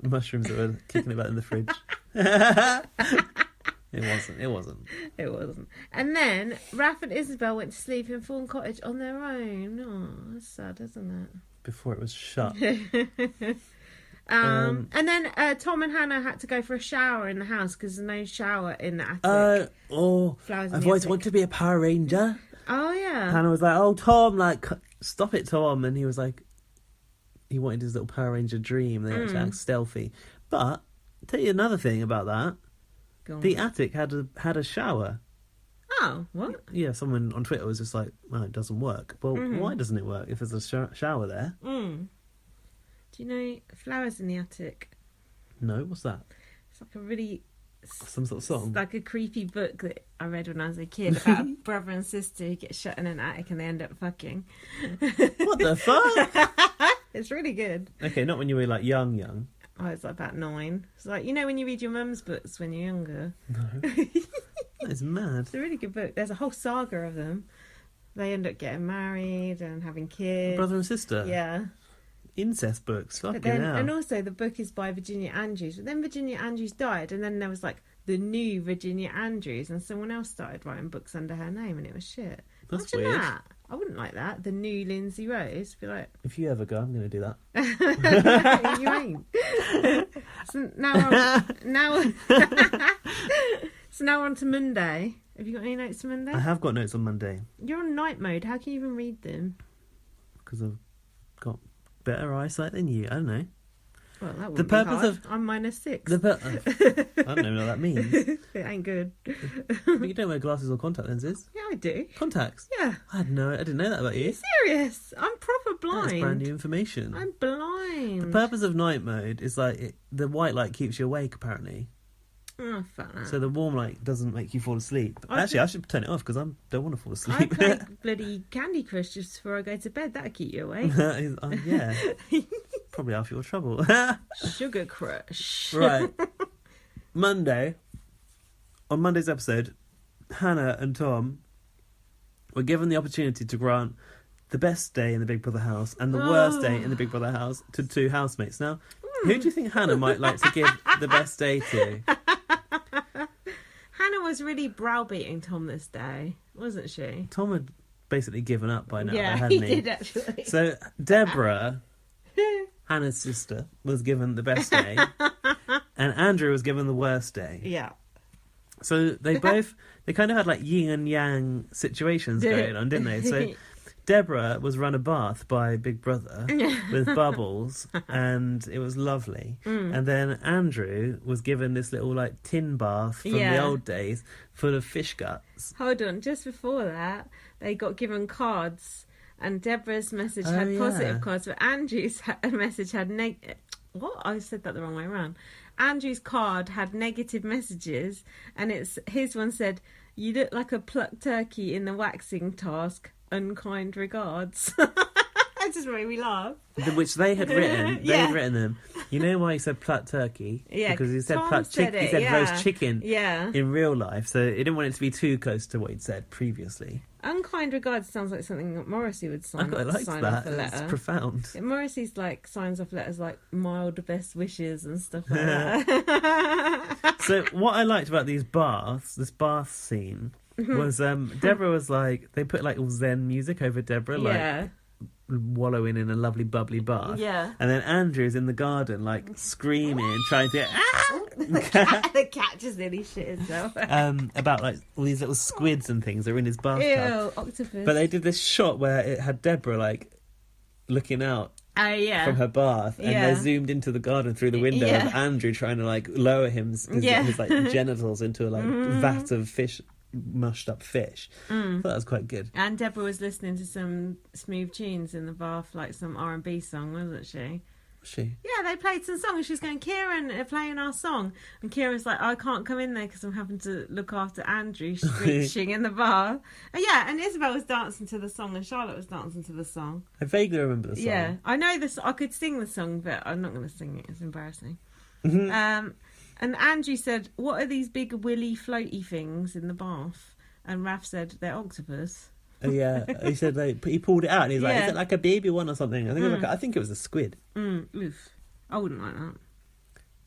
mushrooms that were kicking about in the fridge. It wasn't. And then Raph and Isabel went to sleep in Fawn Cottage on their own. Oh, that's sad, isn't it? Before it was shut. And then Tom and Hannah had to go for a shower in the house because there's no shower in the attic. I've always wanted to be a Power Ranger. Oh, yeah. Hannah was like, "Oh, Tom, like, stop it, Tom." And he was like, he wanted his little Power Ranger dream. They had to act stealthy. But, I'll tell you another thing about that. The attic had a shower. Oh, what? Yeah, someone on Twitter was just like, "Well, it doesn't work." Well, why doesn't it work if there's a shower there? Do you know Flowers in the Attic? No, what's that? It's like a really... Some sort of song? It's like a creepy book that I read when I was a kid about a brother and sister who get shut in an attic and they end up fucking. What the fuck? It's really good. Okay, not when you were like young. I was like about 9. It's like, you know when you read your mum's books when you're younger? No. That is mad. It's a really good book. There's a whole saga of them. They end up getting married and having kids. Brother and sister? Yeah. Incest books, fucking hell. And also the book is by Virginia Andrews. But then Virginia Andrews died, and then there was like the new Virginia Andrews, and someone else started writing books under her name, and it was shit. That's Imagine weird. that. I wouldn't like that. The new Lindsay Rose. Be like, if you ever go, I'm going to do that. you ain't. So now on to Monday. Have you got any notes for Monday? I have got notes on Monday. You're on night mode. How can you even read them? Because I've got better eyesight than you. I don't know. Well, that would be hard. I'm -6. I don't know what that means. It ain't good. But you don't wear glasses or contact lenses. Yeah, I do. Contacts? Yeah. I didn't know that about you. Serious? I'm proper blind. That's brand new information. I'm blind. The purpose of night mode is like the white light keeps you awake, apparently. Oh, fuck that. So the warm light doesn't make you fall asleep. Actually, I should turn it off because I don't want to fall I asleep. play bloody Candy Crush just before I go to bed. That'll keep you awake. Yeah. Probably after your trouble. Sugar Crush. Right. Monday. On Monday's episode, Hannah and Tom were given the opportunity to grant the best day in the Big Brother house and the worst day in the Big Brother house to 2 housemates. Now, who do you think Hannah might like to give the best day to? Hannah was really browbeating Tom this day, wasn't she? Tom had basically given up by now, Yeah, hadn't he did actually. So Deborah, Hannah's sister, was given the best day, and Andrew was given the worst day. Yeah. So they kind of had like yin and yang situations going on, didn't they? So Deborah was run a bath by Big Brother with bubbles, and it was lovely. And then Andrew was given this little like tin bath from the old days full of fish guts. Hold on, just before that, they got given cards, and Deborah's message had positive cards, but Andrew's message had What? I said that the wrong way around. Andrew's card had negative messages, and his one said, "You look like a plucked turkey in the waxing task. Unkind regards." That just made me laugh. Which they had written. They had written them. You know why he said plucked turkey? Yeah, because he said Tom plucked said chicken. He it, said roast chicken. Yeah. In real life, so he didn't want it to be too close to what he'd said previously. Unkind regards sounds like something that Morrissey would sign. I quite liked sign that. off a letter. It's profound. Morrissey's like signs off letters like mild best wishes and stuff like that. So what I liked about this bath scene was Deborah was like, they put like all Zen music over Deborah, like wallowing in a lovely bubbly bath. Yeah. And then Andrew's in the garden like screaming, trying to The cat just nearly shit itself. about like all these little squids and things that are in his bathtub. Ew, octopus. But they did this shot where it had Deborah like looking out from her bath, and they zoomed into the garden through the window of Andrew trying to like lower his like genitals into a like vat of fish, mushed up fish. I thought that was quite good. And Deborah was listening to some smooth tunes in the bath, like some R&B song, wasn't she? She? Yeah, they played some song and she was going, "Kieran, they're playing our song." And Kieran's like, "I can't come in there because I'm having to look after Andrew screeching in the bar." And Isabel was dancing to the song and Charlotte was dancing to the song. I vaguely remember the song. Yeah, I know this. I could sing the song, but I'm not going to sing it. It's embarrassing. And Andrew said, "What are these big willy floaty things in the bath?" And Raph said, "They're octopus." Yeah, he said like he pulled it out and he's like, "Is it like a baby one or something?" I think it was a squid. Oof. I wouldn't like that.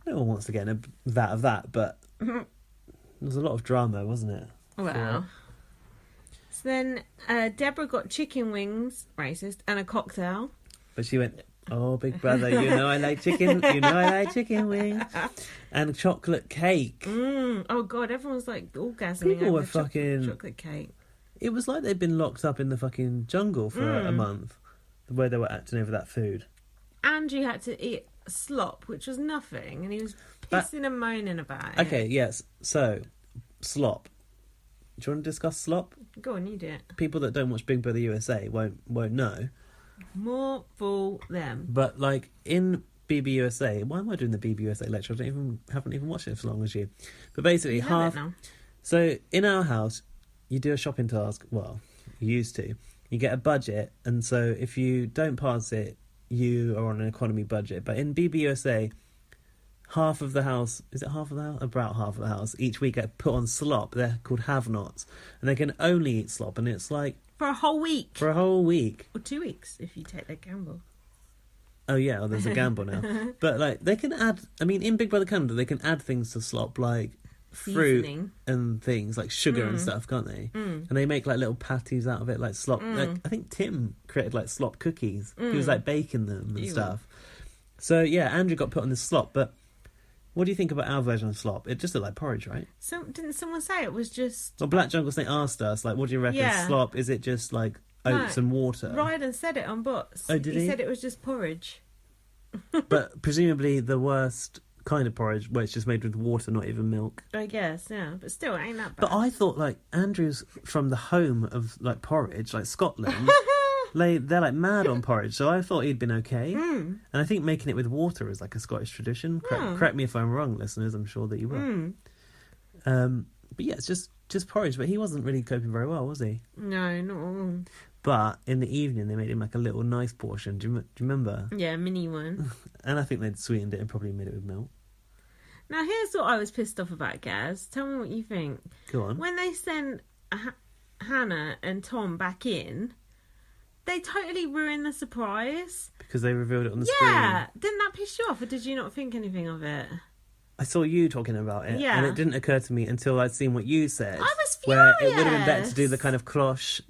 No one wants to get in a vat of that, but there was a lot of drama, wasn't it? Wow. So then Deborah got chicken wings, racist, and a cocktail. But she went, oh, big brother, you know I like chicken wings. And chocolate cake. Oh, God, everyone's like orgasming. People were fucking... chocolate cake. It was like they'd been locked up in the fucking jungle for a month, the way they were acting over that food. Andrew had to eat slop, which was nothing, and he was pissing and moaning about it. Okay, yes. So, slop. Do you want to discuss slop? Go on, you do it. People that don't watch Big Brother USA won't know. More fool them. But like in BBUSA, why am I doing the BBUSA lecture? I haven't even watched it for as long as you. But basically, half. So in our house, you do a shopping task. Well, you used to. You get a budget, and so if you don't pass it, you are on an economy budget. But in BBUSA, half of the house, is it half of the house? About half of the house, each week get put on slop. They're called have-nots. And they can only eat slop, and it's like... For a whole week. For a whole week. Or 2 weeks, if you take that gamble. Oh, yeah, well, there's a gamble now. But, like, they can add... I mean, in Big Brother Canada, they can add things to slop, like fruit and things, like sugar and stuff, can't they? And they make, like, little patties out of it, like slop... Like, I think Tim created, like, slop cookies. He was, like, baking them and stuff. So, yeah, Andrew got put on this slop, but... What do you think about our version of slop? It just looked like porridge, right? So didn't someone say it was just... Well, Black Jungle Snake asked us, like, what do you reckon slop? Is it just, like, oats and water? Ryden said it on Bots. Oh, did he? He said it was just porridge. But presumably the worst kind of porridge, where it's just made with water, not even milk. I guess, yeah. But still, it ain't that bad. But I thought, like, Andrew's from the home of, like, porridge, like Scotland... They're like mad on porridge, so I thought he'd been okay. And I think making it with water is like a Scottish tradition. Correct me if I'm wrong, listeners. I'm sure that you will. But yeah, it's just porridge. But he wasn't really coping very well, was he? No, not at all. But in the evening, they made him like a little nice portion. Do you remember? Yeah, a mini one. And I think they'd sweetened it and probably made it with milk. Now, here's what I was pissed off about, Gaz. Tell me what you think. Go on. When they sent Hannah and Tom back in... They totally ruined the surprise. Because they revealed it on the screen. Yeah. Didn't that piss you off, or did you not think anything of it? I saw you talking about it, and it didn't occur to me until I'd seen what you said. I was furious. Where it would have been better to do the kind of cloche,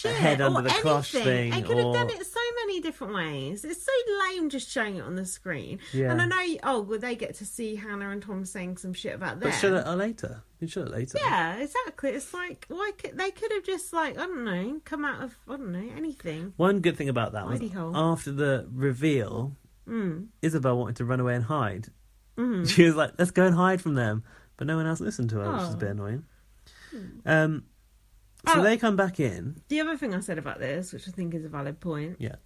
head under the cloche thing. They could have done it so many different ways. It's so lame just showing it on the screen. Yeah. And I know, well, they get to see Hannah and Tom saying some shit about them. But show it later. You show it later. Yeah, exactly. It's like, they could have just, like, I don't know, come out of, I don't know, anything. One good thing about that was after the reveal, Isabel wanted to run away and hide. She was like, let's go and hide from them. But no one else listened to her, which is a bit annoying. So they come back in. The other thing I said about this, which I think is a valid point. Yeah.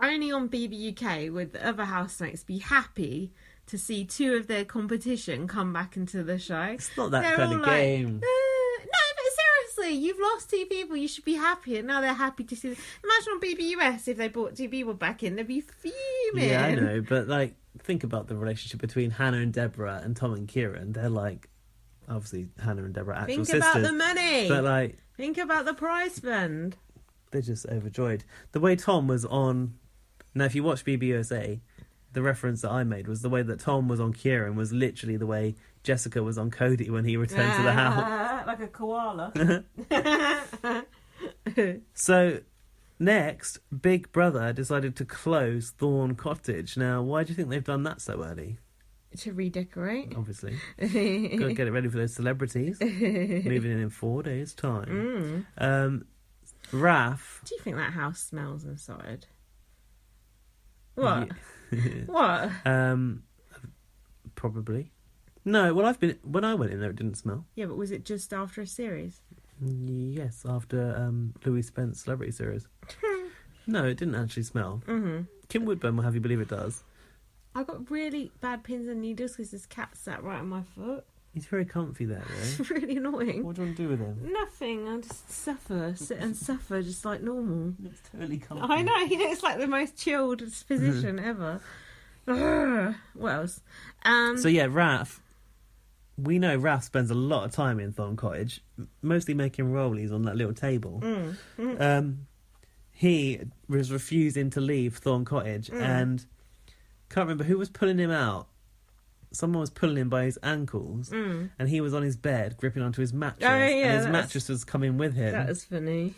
Only on BBUK would the other housemates be happy to see two of their competition come back into the show. It's not that kind of game. No, but seriously, you've lost two people. You should be happy, and now they're happy to see them. Imagine on BBUS if they brought two people back in, they'd be fuming. Yeah, I know, but like, think about the relationship between Hannah and Deborah and Tom and Kieran. They're like, obviously Hannah and Deborah are actual sisters. Think about the money. But like, think about the prize fund. They're just overjoyed. The way Tom was on... Now, if you watch BBUSA, the reference that I made was the way that Tom was on Kieran was literally the way Jessica was on Cody when he returned to the house. Like a koala. So, next, Big Brother decided to close Thorn Cottage. Now, why do you think they've done that so early? To redecorate. Obviously. Got to get it ready for those celebrities. Moving in 4 days' time. Raph. Do you think that house smells inside? What? What? Probably. No, well, when I went in there, it didn't smell. Yeah, but was it just after a series? Yes, after Louis Spence Celebrity Series. No, it didn't actually smell. Kim Woodburn will have you believe it does. I got really bad pins and needles because this cat sat right on my foot. He's very comfy there, though. It's really annoying. What do you want to do with him? Nothing. I just sit and suffer just like normal. It's totally comfy. I know, it's like the most chilled position ever. What else? So yeah, Raph. We know Raph spends a lot of time in Thorn Cottage, mostly making rollies on that little table. He was refusing to leave Thorn Cottage and can't remember who was pulling him out. someone was pulling him by his ankles, and he was on his bed gripping onto his mattress, and his mattress was coming with him. That was funny.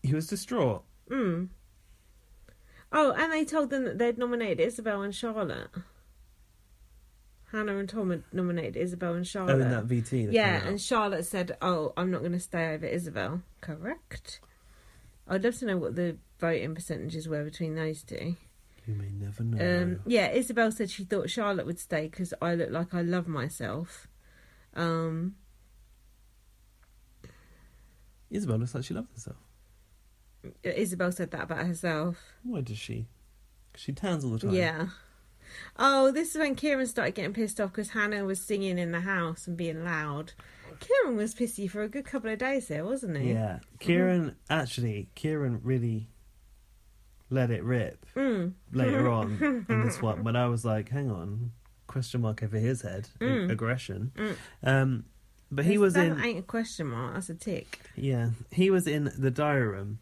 He was distraught. Oh, and they told them that they'd nominated Isabel and Charlotte. Hannah and Tom had nominated Isabel and Charlotte. Oh, in that VT. Yeah, and Charlotte said, "Oh, I'm not going to stay over Isabel." Correct. I'd love to know what the voting percentages were between those two. You may never know. Yeah, Isabel said she thought Charlotte would stay because I look like I love myself. Isabel looks like she loves herself. Isabel said that about herself. Why does she? 'Cause she tans all the time. Yeah. Oh, this is when Kieran started getting pissed off because Hannah was singing in the house and being loud. Kieran was pissy for a good couple of days there, wasn't he? Yeah. Kieran really let it rip later on in this one when I was like, hang on, question mark over his head, aggression. But he was that ain't a question mark, that's a tick. Yeah. He was in the diary room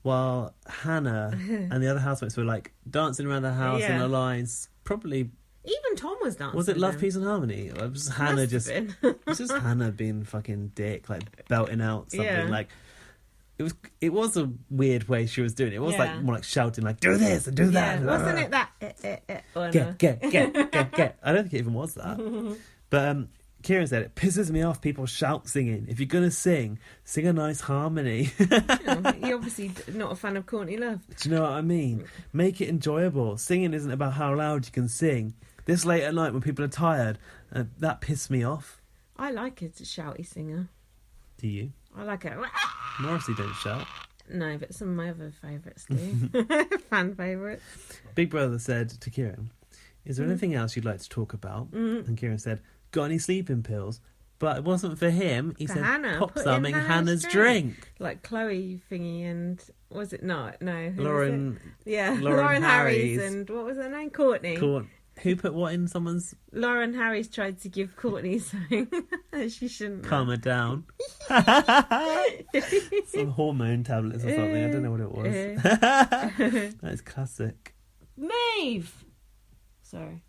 while Hannah and the other housemates were like dancing around the house in the lines. Probably even Tom was dancing. Was it Love, Peace and Harmony? Or was Hannah just was just Hannah being fucking dick, like belting out something like it was a weird way she was doing it. It was like more like shouting like do this and do that. Wasn't it that get. I don't think it even was that. But Kieran said, it pisses me off people shout singing. If you're going to sing a nice harmony. You're obviously not a fan of Courtney Love. Do you know what I mean? Make it enjoyable. Singing isn't about how loud you can sing. This late at night when people are tired, that pissed me off. I like a shouty singer. Do you? I like it. Morrissey don't shout. No, but some of my other favourites do. Fan favourites. Big Brother said to Kieran, is there anything else you'd like to talk about? And Kieran said, got any sleeping pills? But it wasn't for him. He said, Hannah. pop some in Hannah's drink. Like Chloe thingy and... Was it not? No. Lauren... Yeah, Lauren Harries and... What was her name? Courtney. Who put what in someone's... Lauren Harries tried to give Courtney something she shouldn't have. Calm her down. Some hormone tablets or something. I don't know what it was. That is classic. Maeve! Sorry.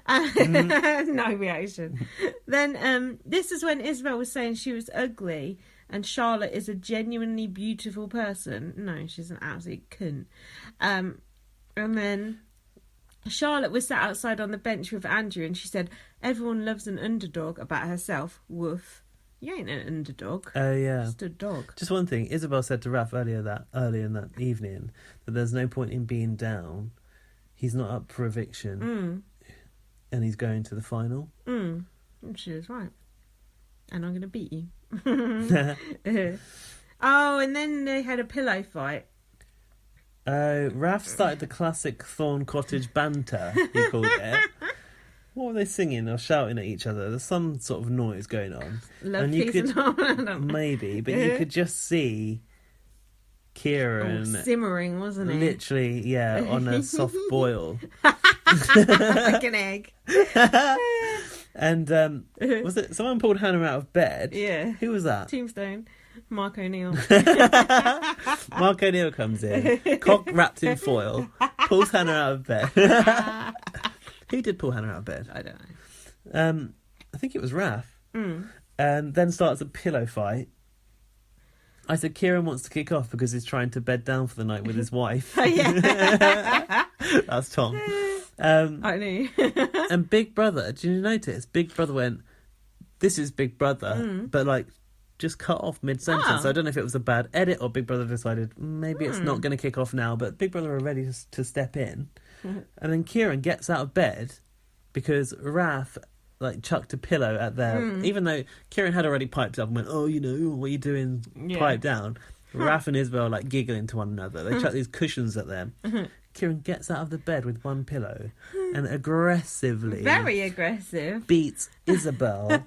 No reaction. Then this is when Isabel was saying she was ugly and Charlotte is a genuinely beautiful person. No, she's an absolute cunt. And then Charlotte was sat outside on the bench with Andrew and she said, everyone loves an underdog about herself. Woof. You ain't an underdog. Oh, yeah. Just a dog. Just one thing. Isabel said to Raph early in that evening that there's no point in being down. He's not up for eviction. And he's going to the final. And she was right. And I'm going to beat you. Oh, and then they had a pillow fight. Raph started the classic Thorn Cottage banter, he called it. What were they singing or shouting at each other? There's some sort of noise going on. Love, peace and harmony. Maybe, but you could just see Kieran... simmering, wasn't it? Literally, on a soft boil. Like an egg. And was it someone pulled Hannah out of bed? Yeah. Who was that? Tombstone. Mark O'Neill. Mark O'Neill comes in, cock wrapped in foil, pulls Hannah out of bed. Who did pull Hannah out of bed? I don't know. I think it was Raph. And then starts a pillow fight. I said Kieran wants to kick off because he's trying to bed down for the night with his wife. That's Tom. I knew. And Big Brother, did you notice? Big Brother went, this is Big Brother, but like just cut off mid-sentence. So I don't know if it was a bad edit or Big Brother decided maybe it's not going to kick off now, but Big Brother are ready to step in. And then Kieran gets out of bed because Raph like chucked a pillow at them, even though Kieran had already piped up and went, oh, what are you doing? Pipe down. Raph and Isabel like giggling to one another. They chuck these cushions at them. Kieran gets out of the bed with one pillow and aggressively, very aggressive, beats Isabel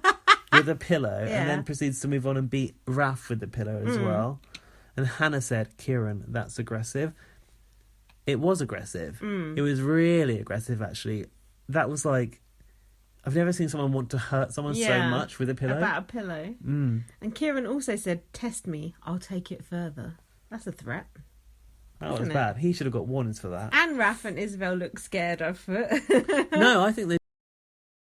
with a pillow and then proceeds to move on and beat Raph with the pillow as well. And Hannah said, Kieran, that's aggressive. It was aggressive. It was really aggressive, actually. That was like, I've never seen someone want to hurt someone so much with a pillow. About a pillow. And Kieran also said, test me, I'll take it further. That's a threat. That was bad. He should have got warnings for that. And Raph and Isabel look scared, I thought. No, I think they